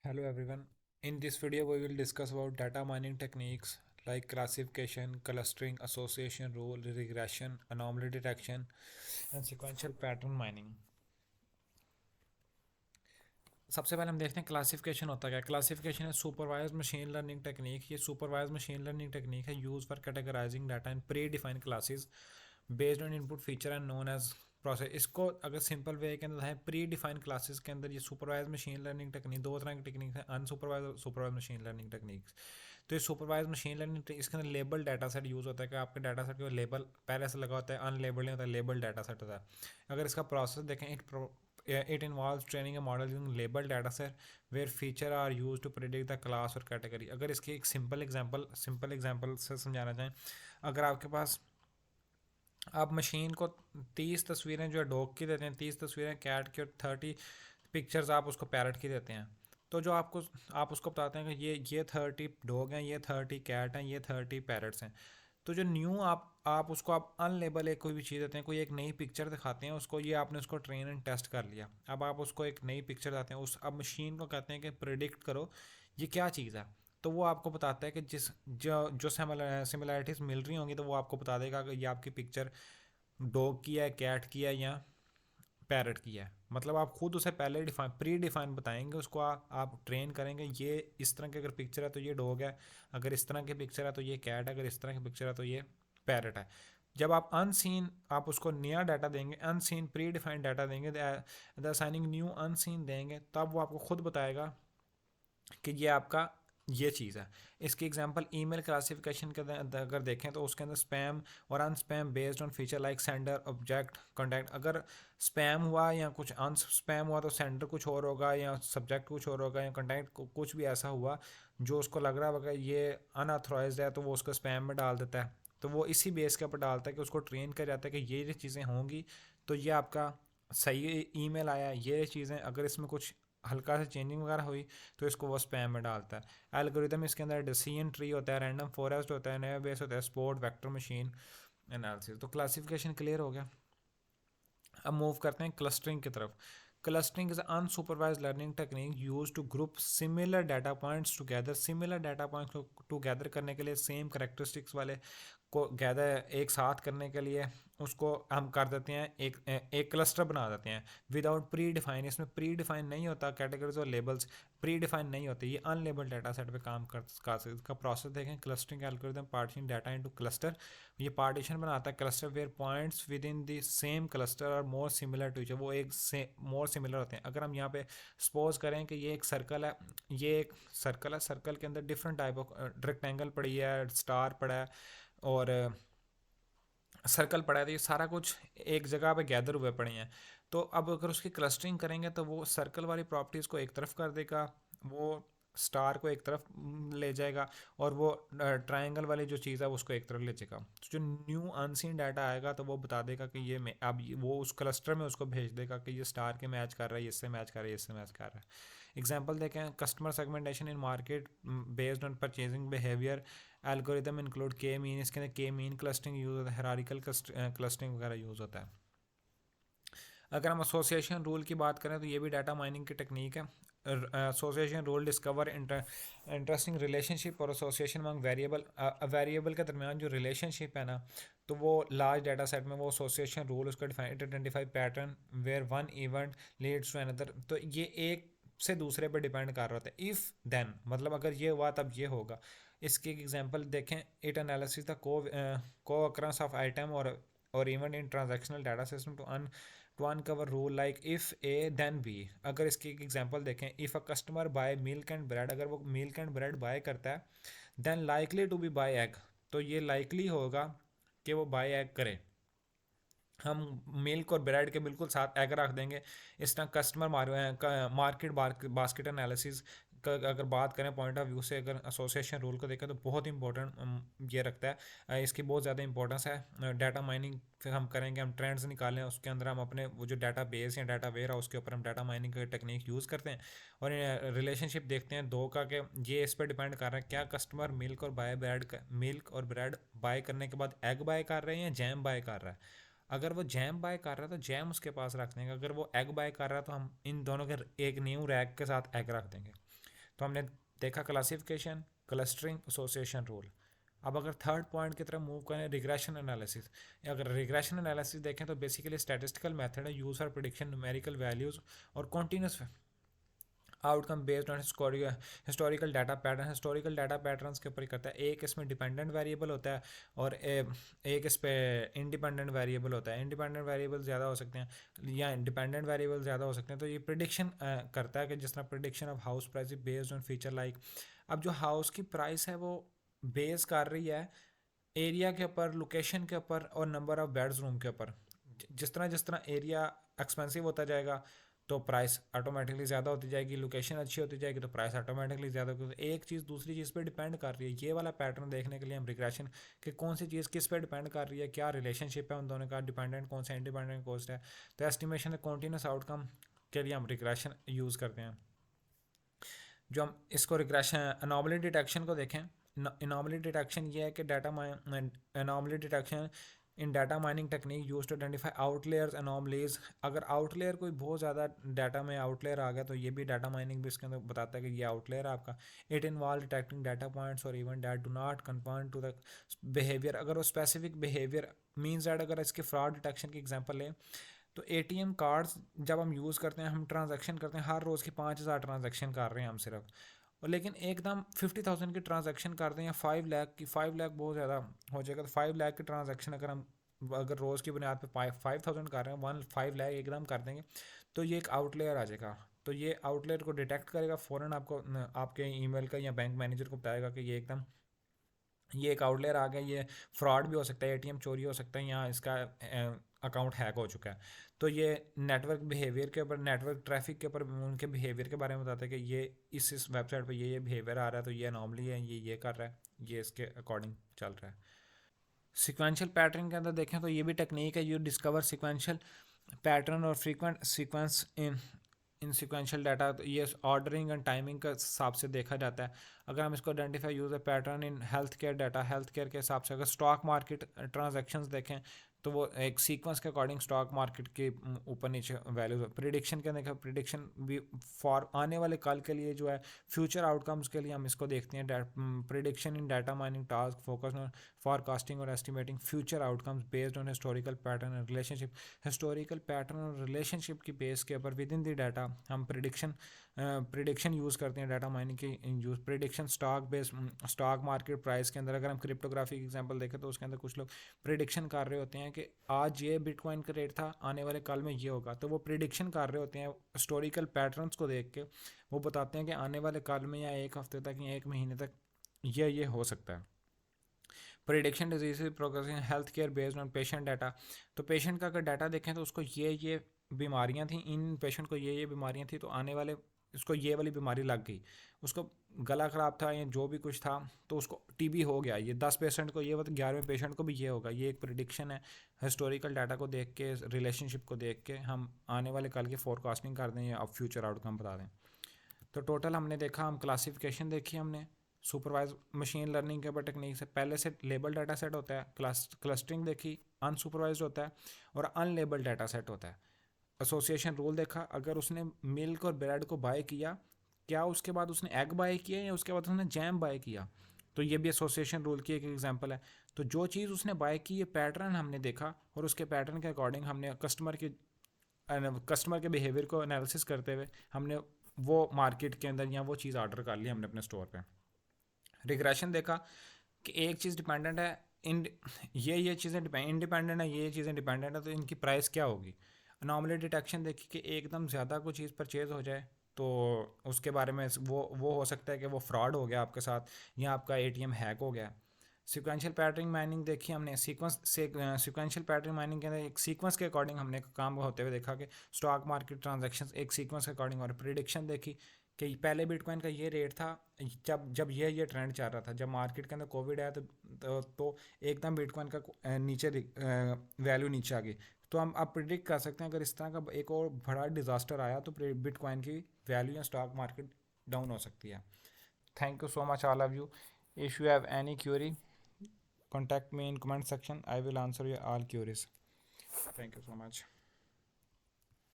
Hello everyone. In this video we will discuss about data mining techniques like classification, clustering, association rule, regression, anomaly detection and sequential pattern mining. सबसे पहले हम देखते हैं classification होता क्या है। Classification है सुपरवाइज मशीन लर्निंग टेक्निक। ये सुपरवाइज मशीन लर्निंग टेक्निक है use for categorising data in predefined classes based on input feature and known as process. इसको अगर सिंपल वे के अंदर है प्री डिफाइंड क्लासेस के अंदर ये सुपरवाइज मशीन लर्निंग टेक्निक दो तरह की टेक्निक है, अनसुपरवाइज और सुपरवाइज मशीन लर्निंग टेक्निक्स। तो ये सुपरवाइज मशीन लर्निंग इसके अंदर लेबल डाटा सेट यूज़ होता है कि आपके डाटा सेट को लेबल पहले से लगा होता है, अनलेबल्ड नहीं होता है, लेबल डाटा सेट होता है। अगर इसका प्रोसेस देखें it involves training a model using labeled data set where feature are used to predict the class और category। अगर इसकी एक सिंपल एग्जांपल से समझाना चाहें, अगर आपके पास आप मशीन को 30 तस्वीरें जो है डॉग की देते हैं, 30 तस्वीरें कैट की और 30 पिक्चर्स आप उसको पैरट की देते हैं। तो जो आप उसको बताते हैं कि ये 30 डॉग हैं, ये 30 कैट हैं, ये 30 पैरट्स हैं। तो जो न्यू आप उसको आप अनलेबल एक कोई भी चीज़ देते हैं, कोई एक नई पिक्चर दिखाते हैं उसको, ये आपने उसको ट्रेन एंड टेस्ट कर लिया। अब आप उसको एक नई पिक्चर दिखाते हैं, उस अब मशीन को कहते हैं कि प्रिडिक्ट करो ये क्या चीज़ है। तो वो आपको बताता है कि जिस जो जो सिमिलैरिटीज़ मिल रही होंगी तो वो आपको बता देगा कि ये आपकी पिक्चर डॉग की है, कैट की है या पैरट की है। मतलब आप खुद उसे पहले प्री डिफाइन बताएंगे उसको, आप ट्रेन करेंगे ये इस तरह की अगर पिक्चर है तो ये डॉग है, अगर इस तरह की पिक्चर है तो ये कैट है, अगर इस तरह की पिक्चर है तो ये पैरट है। जब आप अनसीन आप उसको नया डाटा देंगे, अनसीन प्री डिफाइंड डाटा देंगे, द असाइनिंग न्यू अनसीन देंगे, तब वो आपको खुद बताएगा कि ये आपका ये चीज़ है। इसकी एग्जांपल ईमेल क्लासिफिकेशन के अगर देखें तो उसके अंदर स्पैम और unspam based on feature like sender object contact. अगर स्पैम हुआ या कुछ अनस्पैम हुआ तो सेंडर कुछ और होगा या सब्जेक्ट कुछ और होगा या कॉन्टैक्ट कुछ भी ऐसा हुआ जो उसको लग रहा होगा ये अनऑथराइज्ड है, तो वो उसको स्पैम में डाल देता है। तो वो इसी बेस के ऊपर डालता है कि उसको ट्रेन किया जाता है कि ये चीज़ें होंगी तो ये आपका सही ईमेल आया। ये चीज़ें अगर इसमें कुछ हल्का सा चेंजिंग वगैरह हुई तो इसको वो स्पैम में डालता है। एल्गोरिदम इसके अंदर डिसीजन ट्री होता है, रैंडम फॉरेस्ट होता है, नया बेस होता है, स्पोर्ट वेक्टर मशीन एनालिसिस। तो क्लासिफिकेशन क्लियर हो गया। अब मूव करते हैं क्लस्टरिंग की तरफ। Clustering is unsupervise learning technique use to group similar data points together. Similar data points together करने के लिए, सेम करेक्टरिस्टिक्स वाले को गैदर एक साथ करने के लिए उसको हम कर देते हैं एक क्लस्टर बना देते हैं विदाउट प्री डिफाइन। इसमें प्री डिफाइन नहीं होता, कैटेगरीज और लेबल्स प्री डिफाइन नहीं होते, ये अनलेबल डाटा सेट पे काम कर सकते। इसका प्रोसेस देखें, clustering algorithm partition data into cluster. ये पार्टीशन बनाता है cluster where points within the same cluster और मोर सिमिलर टू ईच, वो एक से मोर सिमिलर होते हैं। अगर हम यहाँ पे सपोज करें कि ये एक सर्कल है, ये एक सर्कल है, सर्कल के अंदर डिफरेंट टाइप ऑफ रेक्टेंगल पड़ी है, स्टार पड़ा है और सर्कल पड़ा है, तो ये सारा कुछ एक जगह पे गैदर हुए पड़े हैं। तो अब अगर उसकी क्लस्टरिंग करेंगे तो वो सर्कल वाली प्रॉपर्टीज़ को एक तरफ कर देगा, वो स्टार को एक तरफ ले जाएगा और वो ट्रायंगल वाली जो चीज़ है उसको एक तरफ ले जाएगा। तो जो न्यू अनसीन डाटा आएगा तो वो बता देगा कि ये अब वो उस क्लस्टर में उसको भेज देगा कि ये स्टार के मैच कर रहा है, ये इससे मैच कर रहा है, ये इससे मैच कर रहा है। एग्जाम्पल देखें, customer segmentation in market based on purchasing behaviour algorithm include के मीन। इसके अंदर के मीन क्लस्टरिंग यूज होता है, हेरारिकल क्लस्टरिंग वगैरह यूज़ होता है। अगर हम एसोसिएशन रूल की बात करें तो ये भी डाटा माइनिंग की टेक्निक है। Association rule discover interesting relationship और एसोसिएशन अमंग वेरिएबल के दरमियान जो रिलेशनशिप है ना, तो वो लार्ज डाटा सेट में वो एसोसिएशन रूल उसका define identify pattern where one event leads to another. तो ये एक से दूसरे पर डिपेंड कर रहा होता है। इफ़ देन मतलब अगर ये हुआ तब ये होगा। इसकी एक एग्जांपल देखें, it analysis the cooccurrences of item और event in transactional data system to uncover rule like if A then B. अगर इसकी एक एग्जांपल देखें, if a customer buy milk and bread, अगर वो मिल्क एंड ब्रेड बाय करता है, then likely to be buy egg, तो ये लाइकली होगा कि वो बाय एग करे। हम मिल्क और ब्रेड के बिल्कुल साथ एग रख देंगे। इस तरह कस्टमर मार्केट बास्केट एनालिसिस अगर बात करें पॉइंट ऑफ व्यू से, अगर एसोसिएशन रूल को देखें तो बहुत इंपॉर्टेंट ये रखता है। इसकी बहुत ज़्यादा इंपॉर्टेंस है। डाटा माइनिंग फिर हम करेंगे, हम ट्रेंड्स निकालें, उसके अंदर हम अपने वो जो डाटा बेस या डाटा वेयर है उसके ऊपर हम डाटा माइनिंग की टेक्निक यूज़ करते हैं और रिलेशनशिप देखते हैं दो का, कि ये इस पर डिपेंड कर रहा है क्या कस्टमर मिल्क और ब्रेड बाय करने के बाद एग बाय कर रहे हैं या जैम बाय कर रहा है। अगर वो जैम बाय कर रहा है तो जैम उसके पास रख देंगे, अगर वो एग बाय कर रहा है तो हम इन दोनों के एक न्यू रैक के साथ एग रख देंगे। तो हमने देखा क्लासिफिकेशन, क्लस्टरिंग, एसोसिएशन रूल। अब अगर थर्ड पॉइंट की तरफ मूव करें, रिग्रेशन एनालिसिस। अगर रिग्रेशन एनालिसिस देखें तो बेसिकली स्टैटिस्टिकल मेथड है use for prediction numerical values और continuous outcome based on historical data pattern. Historical data patterns के ऊपर ही करता है। एक इसमें डिपेंडेंट वेरिएबल होता है और एक इस पे इंडिपेंडेंट वेरिएबल होता है। इंडिपेंडेंट वेरिएबल ज़्यादा हो सकते हैं या इंडिपेंडेंट वेरिएबल ज़्यादा हो सकते हैं। तो ये प्रिडिक्शन करता है कि जिस तरह prediction of house price based on feature like. अब जो हाउस की प्राइस है वो बेस कर रही है एरिया के ऊपर, लोकेशन के ऊपर और नंबर ऑफ बेड्स रूम के ऊपर। जिस तरह एरिया एक्सपेंसिव होता जाएगा तो प्राइस ऑटोमेटिकली ज़्यादा होती जाएगी, लोकेशन अच्छी होती जाएगी तो प्राइस ऑटोमेटिकली ज़्यादा होगी। एक चीज़ दूसरी चीज़ पे डिपेंड कर रही है। ये वाला पैटर्न देखने के लिए हम रिग्रेशन कि कौन सी चीज़ किस पे डिपेंड कर रही है, क्या रिलेशनशिप है उन दोनों का, डिपेंडेंट कौन सा इंडिपेंडेंट कौन सा है। तो एस्टिमेशन कॉन्टीन्यूस आउटकम के लिए हम रिग्रेशन यूज़ करते हैं। जो हम इसको रिग्रेशन अनोमली डिटेक्शन को देखें, अनोमली डिटेक्शन ये है कि anomaly detection in data mining technique use to identify outliers anomalies. अगर आउटलेयर कोई बहुत ज़्यादा डाटा में आउटलेयर आ गया तो ये भी डाटा माइनिंग भी इसके अंदर बताता है कि ये आउटलेयर है आपका। It involve detecting data points और even that do not confirm to the behaviour. अगर वो स्पेसिफिक बिहेवियर मीन्स दैट, अगर इसके फ्रॉड डिटेक्शन की एग्जांपल लें तो एटीएम कार्ड्स जब हम यूज़ करते हैं, हम ट्रांजैक्शन करते हैं, हर रोज़ की 5,000 ट्रांजैक्शन कर रहे हैं हम सिर्फ, और लेकिन एकदम 50,000 की ट्रांजैक्शन कर दें या 5 लाख की, 5 लाख बहुत ज़्यादा हो जाएगा। तो 5 लाख की ट्रांजैक्शन अगर रोज़ की बुनियाद पे 5,000 कर रहे हैं, 5 लाख एकदम कर देंगे तो ये एक आउटलेयर आ जाएगा। तो ये आउटलेयर को डिटेक्ट करेगा, फ़ौरन आपको आपके ईमेल का या बैंक मैनेजर को बताएगा कि ये एक आउटलेयर आ गया, ये फ्रॉड भी हो सकता है, एटीएम चोरी हो सकता है, या इसका अकाउंट हैक हो चुका है। तो ये नेटवर्क बिहेवियर के ऊपर, नेटवर्क ट्रैफिक के ऊपर उनके बिहेवियर के बारे में बताते हैं कि ये इस वेबसाइट पे ये बिहेवियर आ रहा है, तो ये अनॉमली है, ये कर रहा है, ये इसके अकॉर्डिंग चल रहा है। सिक्वेंशियल पैटर्न के अंदर देखें तो ये भी टेक्निक है, यू डिस्कवर सिक्वेंशियल पैटर्न और frequent sequence in sequential data. तो ये ऑर्डरिंग एंड टाइमिंग के हिसाब से देखा जाता है। अगर हम इसको identify use pattern in health care data, health care के हिसाब से अगर स्टॉक मार्केट ट्रांजैक्शंस देखें तो वो एक सीक्वेंस के अकॉर्डिंग स्टॉक मार्केट के ऊपर नीचे वैल्यूज। प्रिडिक्शन के देखा, प्रिडिक्शन भी फॉर आने वाले कल के लिए जो है फ्यूचर आउटकम्स के लिए हम इसको देखते हैं। Prediction in data mining task focus on forecasting और estimating future outcomes based on historical pattern and relationship. Historical pattern और रिलेशनशिप की बेस के ऊपर विद इन द डाटा हम प्रिडिक्शन यूज़ करते हैं। डाटा माइनिंग की use prediction stock based, stock market price के अंदर अगर हम क्रिप्टोग्राफी की एग्जांपल देखें तो उसके अंदर कुछ लोग प्रिडिक्शन कर रहे होते हैं कि आज ये बिटकॉइन का रेट था, आने वाले कल में ये होगा। तो वो प्रिडिक्शन कर रहे होते हैं हिस्टोरिकल पैटर्न्स को देख के, वो बताते हैं कि आने वाले कल में या एक हफ्ते तक या एक महीने तक ये हो सकता है। Prediction disease progressing health care based on patient data. तो पेशेंट का अगर डाटा देखें तो उसको ये बीमारियां थी, इन पेशेंट को ये बीमारियां थी, तो आने वाले उसको ये वाली बीमारी लग गई, उसको गला ख़राब था या जो भी कुछ था तो उसको टीबी हो गया, ये 10 पेशेंट को ये, तो 11वें पेशेंट को भी ये होगा। ये एक प्रिडिक्शन है। हिस्टोरिकल डाटा को देख के, रिलेशनशिप को देख के हम आने वाले कल की फोरकास्टिंग कर दें या अब फ्यूचर आउटकम बता दें। तो टोटल हमने देखा, हम क्लासिफिकेशन देखी हमने सुपरवाइज मशीन लर्निंग के ऊपर टेक्निक से। पहले से लेबल डाटा सेट होता है, क्लस्टरिंग देखी, अनसुपरवाइज होता है और अनलेबल डाटा सेट होता है। एसोसिएशन रूल देखा, अगर उसने मिल्क और ब्रेड को बाय किया, क्या उसके बाद उसने एग बाय किया या उसके बाद उसने जैम बाय किया, तो ये भी एसोसिएशन रूल की एक एग्जांपल है। तो जो चीज़ उसने बाय की, ये पैटर्न हमने देखा और उसके पैटर्न के अकॉर्डिंग हमने कस्टमर के बिहेवियर को एनालिसिस करते हुए हमने वो मार्केट के अंदर या वो चीज़ ऑर्डर कर ली हमने अपने स्टोर पे। रिग्रेशन देखा कि एक चीज़ डिपेंडेंट है, इन ये चीज़ें इंडिपेंडेंट है, ये चीज़ें डिपेंडेंट है, तो इनकी प्राइस क्या होगी। अनोमली डिटेक्शन देखी कि एकदम ज़्यादा कोई चीज़ परचेज हो जाए तो उसके बारे में वो हो सकता है कि वो फ्रॉड हो गया आपके साथ या आपका एटीएम हैक हो गया। सिक्वेंशियल पैटर्न माइनिंग देखी हमने, सिक्वेंशियल पैटर्न माइनिंग के अंदर एक सीक्वेंस के अकॉर्डिंग हमने काम होते हुए देखा कि स्टॉक मार्केट ट्रांजैक्शंस एक सीक्वेंस के अकॉर्डिंग। और प्रिडिक्शन देखी कि पहले बिटकॉइन का ये रेट था, जब ये ट्रेंड चल रहा था, जब मार्केट के अंदर कोविड आया तो एकदम बिटकॉइन का नीचे वैल्यू नीचे आ गई। तो हम अब प्रिडिक्ट कर सकते हैं अगर इस तरह का एक और बड़ा डिजास्टर आया तो बिटकॉइन की वैल्यू या स्टॉक मार्केट डाउन हो सकती है। Thank you so much all of you. If you have any Curie, contact me in comment section. I will answer your all queries. Thank you so much.